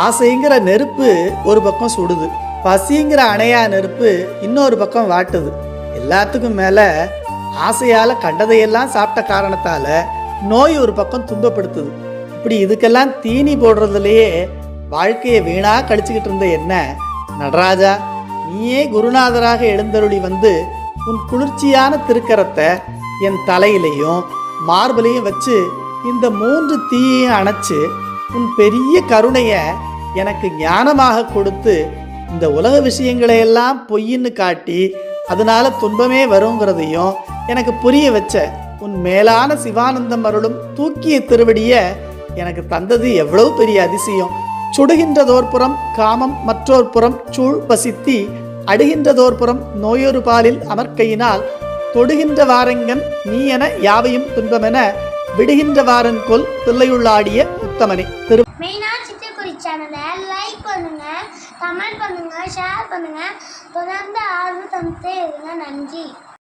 ஆசைங்கிற நெருப்பு ஒரு பக்கம் சுடுது, பசிங்கிற அணையா நெருப்பு இன்னொரு பக்கம் வாட்டுது. எல்லாத்துக்கும் மேலே ஆசையால் கண்டதையெல்லாம் சாப்பிட்ட காரணத்தால் நோய் ஒரு பக்கம் துன்பப்படுத்துது. இப்படி இதுக்கெல்லாம் தீனி போடுறதுலையே வாழ்க்கையை வீணாக கழிச்சுக்கிட்டு இருந்த என்ன, நடராஜா நீயே குருநாதராக எழுந்தருளி வந்து உன் குளிர்ச்சியான திருக்கரத்தை என் தலையிலையும் மார்பலையும் வச்சு இந்த 3 தீயையும் அணைச்சு உன் பெரிய கருணையை எனக்கு ஞானமாக கொடுத்து இந்த உலக விஷயங்களையெல்லாம் பொய்ன்னு காட்டி அதனால துன்பமே வருங்கிறதையும் எனக்கு புரிய வச்ச உன் மேலான சிவானந்தம் அருளும் தூக்கிய திருவடிய எனக்கு தந்தது எவ்வளவு பெரிய அதிசயம். சுடுகின்றதோர்புறம் காமம் மற்றோர் புறம் சூழ் பசித்தி அடுகின்றதோர்புறம் நோயொரு பாலில் அமர்க்கையினால் தொடுகின்ற வாரங்கன் நீ என யாவையும் துன்பமென விடுகின்ற வாரன் கொல் பிள்ளையுள்ளாடிய உத்தமனே. சிட்டுக்குருவி சேனலை லைக் பண்ணுங்க, கமெண்ட் பண்ணுங்க, ஷேர் பண்ணுங்க, தொடர்ந்து ஆர்வம் தந்துட்டே இருங்க. நன்றி.